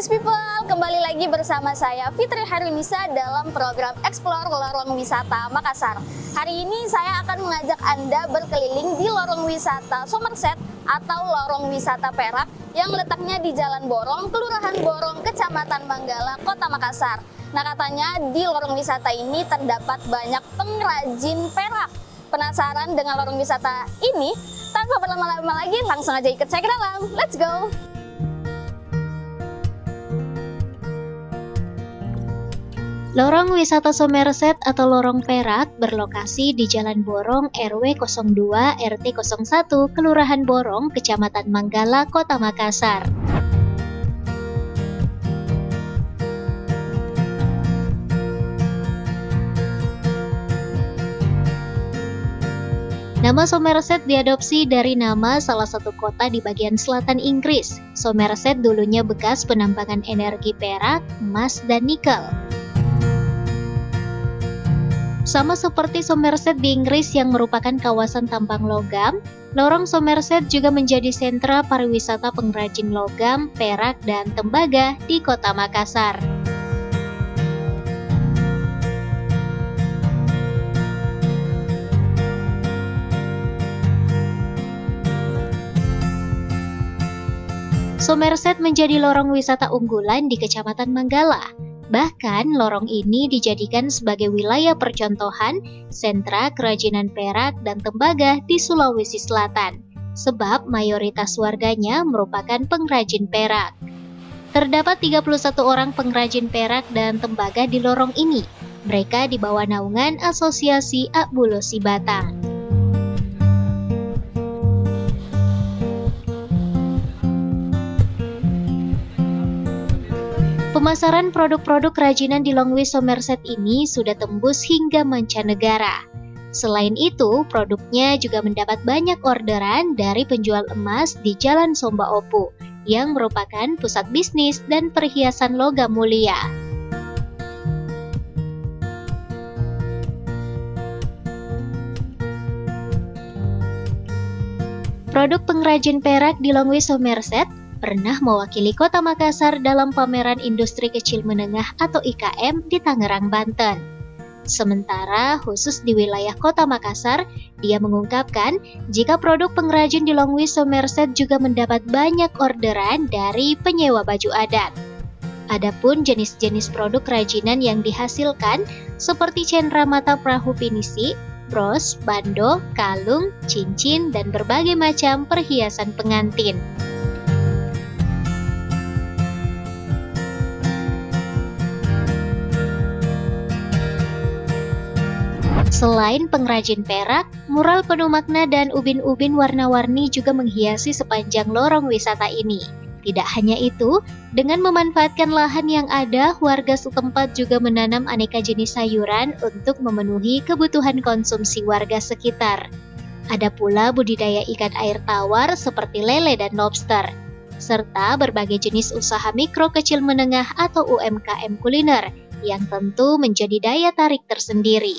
Salus People, kembali lagi bersama saya Fitri Harunisa dalam program Explore Lorong Wisata Makassar. Hari ini saya akan mengajak Anda berkeliling di Lorong Wisata Somerset atau Lorong Wisata Perak yang letaknya di Jalan Borong, Kelurahan Borong, Kecamatan Manggala, Kota Makassar. Nah, katanya di lorong wisata ini terdapat banyak pengrajin perak. Penasaran dengan lorong wisata ini? Tanpa berlama-lama lagi, langsung aja ikut saya ke dalam. Let's go! Lorong Wisata Somerset atau Lorong Perak berlokasi di Jalan Borong RW 02 RT 01 Kelurahan Borong, Kecamatan Manggala, Kota Makassar. Nama Somerset diadopsi dari nama salah satu kota di bagian selatan Inggris. Somerset dulunya bekas penambangan energi perak, emas, dan nikel. Sama seperti Somerset di Inggris yang merupakan kawasan tambang logam, Lorong Somerset juga menjadi sentra pariwisata pengrajin logam, perak, dan tembaga di Kota Makassar. Somerset menjadi lorong wisata unggulan di Kecamatan Manggala. Bahkan, lorong ini dijadikan sebagai wilayah percontohan sentra kerajinan perak dan tembaga di Sulawesi Selatan, sebab mayoritas warganya merupakan pengrajin perak. Terdapat 31 orang pengrajin perak dan tembaga di lorong ini. Mereka di bawah naungan Asosiasi Akbulosi Batang. Pemasaran produk-produk kerajinan di Longwis Somerset ini sudah tembus hingga mancanegara. Selain itu, produknya juga mendapat banyak orderan dari penjual emas di Jalan Somba Opu, yang merupakan pusat bisnis dan perhiasan logam mulia. Produk pengrajin perak di Longwis Somerset pernah mewakili Kota Makassar dalam pameran industri kecil menengah atau IKM di Tangerang, Banten. Sementara khusus di wilayah Kota Makassar, dia mengungkapkan jika produk pengrajin di Longwis Somerset juga mendapat banyak orderan dari penyewa baju adat. Adapun jenis-jenis produk kerajinan yang dihasilkan seperti cendera mata perahu pinisi, bros, bando, kalung, cincin, dan berbagai macam perhiasan pengantin. Selain pengrajin perak, mural penuh makna dan ubin-ubin warna-warni juga menghiasi sepanjang lorong wisata ini. Tidak hanya itu, dengan memanfaatkan lahan yang ada, warga setempat juga menanam aneka jenis sayuran untuk memenuhi kebutuhan konsumsi warga sekitar. Ada pula budidaya ikan air tawar seperti lele dan lobster, serta berbagai jenis usaha mikro kecil menengah atau UMKM kuliner, yang tentu menjadi daya tarik tersendiri.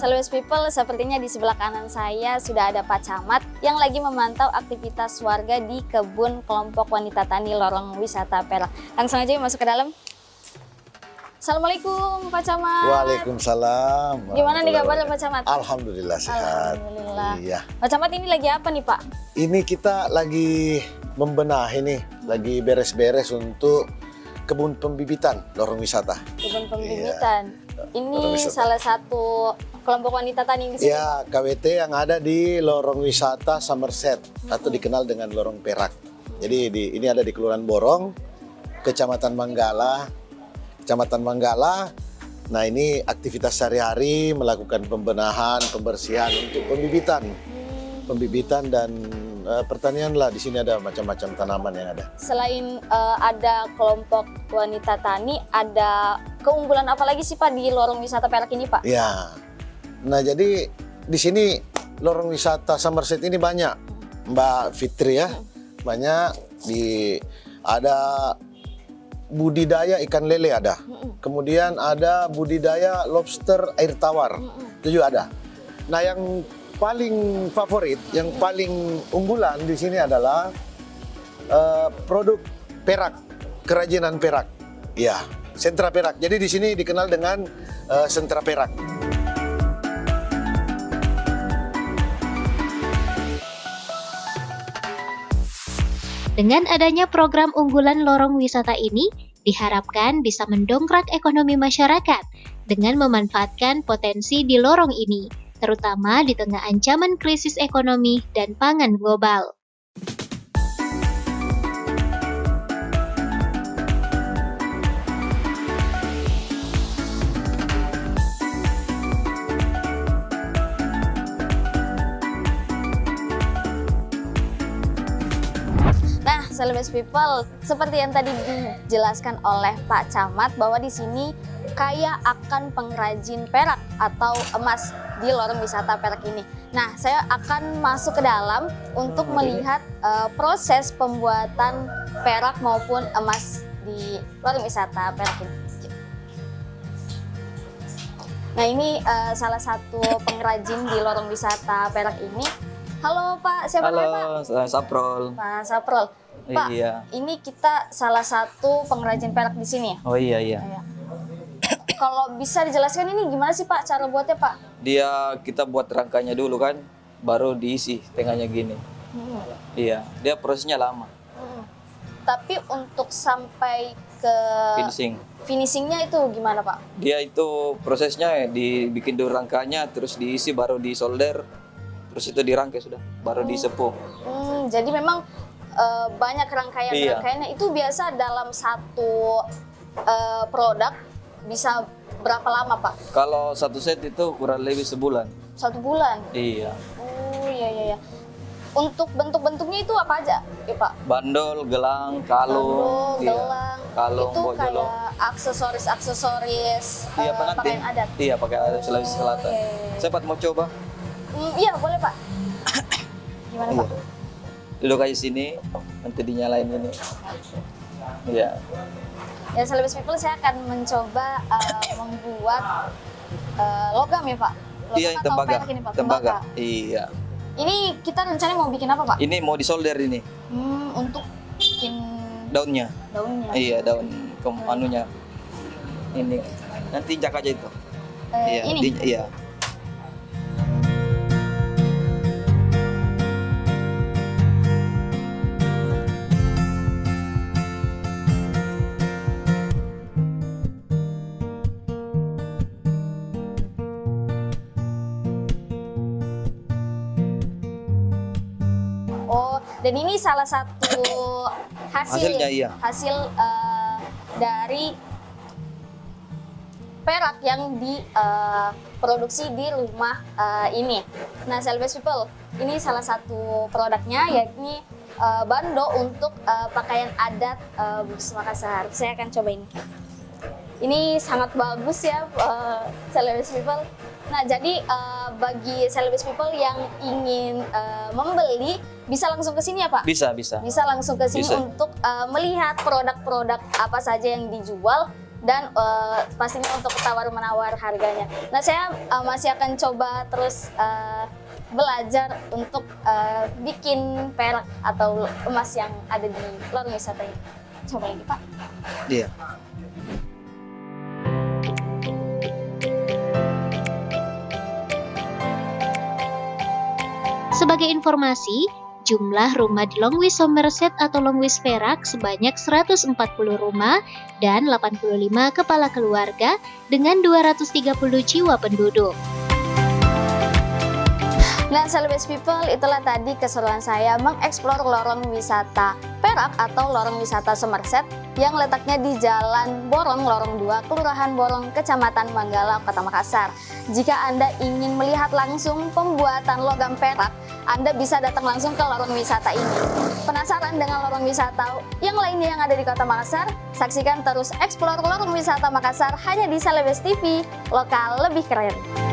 Salus People, sepertinya di sebelah kanan saya sudah ada Pak Camat yang lagi memantau aktivitas warga di kebun kelompok wanita tani Lorong Wisata Perak. Langsung aja masuk ke dalam. Assalamualaikum Pak Camat. Waalaikumsalam. Gimana nih kabarnya Pak Camat? Alhamdulillah sehat. Alhamdulillah. Iya. Pak Camat ini lagi apa nih Pak? Ini kita lagi membenahi nih, lagi beres-beres untuk kebun pembibitan Lorong Wisata. Kebun pembibitan. Iya. Ini salah satu kelompok wanita tani di sini. Ya, KWT yang ada di Lorong Wisata Somerset atau dikenal dengan Lorong Perak. Jadi ini ada di Kelurahan Borong, Kecamatan Manggala. Nah, ini aktivitas sehari-hari melakukan pembenahan, pembersihan untuk pembibitan dan pertanian lah. Di sini ada macam-macam tanaman yang ada. Selain ada kelompok wanita tani, ada keunggulan apa lagi sih Pak di Lorong Wisata Perak ini Pak? Ya, nah jadi di sini Lorong Wisata Somerset ini banyak, Mbak Fitri ya, banyak ada budidaya ikan lele ada. Kemudian ada budidaya lobster air tawar. Itu juga ada. Nah, yang paling favorit, yang paling unggulan di sini adalah produk perak, kerajinan perak. Ya, sentra perak. Jadi di sini dikenal dengan sentra perak. Dengan adanya program unggulan lorong wisata ini, diharapkan bisa mendongkrak ekonomi masyarakat dengan memanfaatkan potensi di lorong ini, terutama di tengah ancaman krisis ekonomi dan pangan global. Celebes People, seperti yang tadi dijelaskan oleh Pak Camat bahwa di sini kaya akan pengrajin perak atau emas di lorong wisata perak ini. Nah, saya akan masuk ke dalam untuk melihat proses pembuatan perak maupun emas di lorong wisata perak ini. Nah, ini salah satu pengrajin di lorong wisata perak ini. Halo Pak, siapa namanya Pak? Halo, Saprol. Pak Saprol. Pak, Iya. ini kita salah satu pengrajin perak di sini ya? Oh iya. Iya. Kalau bisa dijelaskan ini gimana sih Pak cara buatnya Pak? Kita buat rangkanya dulu kan, baru diisi tengahnya gini. Iya, dia prosesnya lama. Tapi untuk sampai ke finishingnya itu gimana Pak? Dia itu prosesnya dibikin dulu rangkanya, terus diisi, baru disolder, terus itu dirangkai sudah, baru disepung. Jadi memang banyak rangkaian-rangkaiannya. Itu biasa dalam satu produk bisa berapa lama Pak? Kalau satu set itu kurang lebih sebulan. 1 bulan? Iya. Oh iya. Untuk bentuk-bentuknya itu apa aja ya Pak? Bandol, gelang, kalung, gelang, kalung, itu bojolong. kayak aksesoris Pengantin. pakaian adat. Iya, pakaian adat Sulawesi Selatan. Oke. Cepat mau coba? Iya boleh Pak. Gimana Pak? Duduk aja sini, nanti dinyalain ini. Iya. Ya Celebes People, saya akan mencoba membuat logam ya Pak. Logam Iya, atau tembaga. perak ini Pak? Tembaga. Iya. Ini kita rencananya mau bikin apa Pak? Ini mau disolder ini, Untuk bikin daunnya. daunnya. Iya, daun anunya. Ini nanti injak aja itu. Iya, Ini. iya. Oh, dan ini salah satu Hasilnya, iya. hasil dari perak yang diproduksi di rumah ini. Nah, Celebes People, ini salah satu produknya yakni bando untuk pakaian adat Bugis Makassar. Saya akan coba ini. Ini sangat bagus ya, Celebes People. Nah, jadi bagi Celebes People yang ingin membeli, bisa langsung ke sini ya Pak? Bisa. Bisa langsung ke sini Bisa. untuk melihat produk-produk apa saja yang dijual dan pastinya untuk tawar-menawar harganya. Nah, saya masih akan coba terus belajar untuk bikin perak atau emas yang ada di lorong wisata ini. Coba lagi Pak. Iya. Sebagai informasi, jumlah rumah di Longwis Somerset atau Longwis Perak sebanyak 140 rumah dan 85 kepala keluarga dengan 230 jiwa penduduk. Nah, Celebes People, itulah tadi keseruan saya mengeksplor lorong wisata Perak atau lorong wisata Somerset yang letaknya di Jalan Borong, Lorong 2, Kelurahan Borong, Kecamatan Manggala, Kota Makassar. Jika Anda ingin melihat langsung pembuatan logam perak, Anda bisa datang langsung ke lorong wisata ini. Penasaran dengan lorong wisata yang lainnya yang ada di Kota Makassar? Saksikan terus eksplor lorong wisata Makassar hanya di Celebes TV, lokal lebih keren.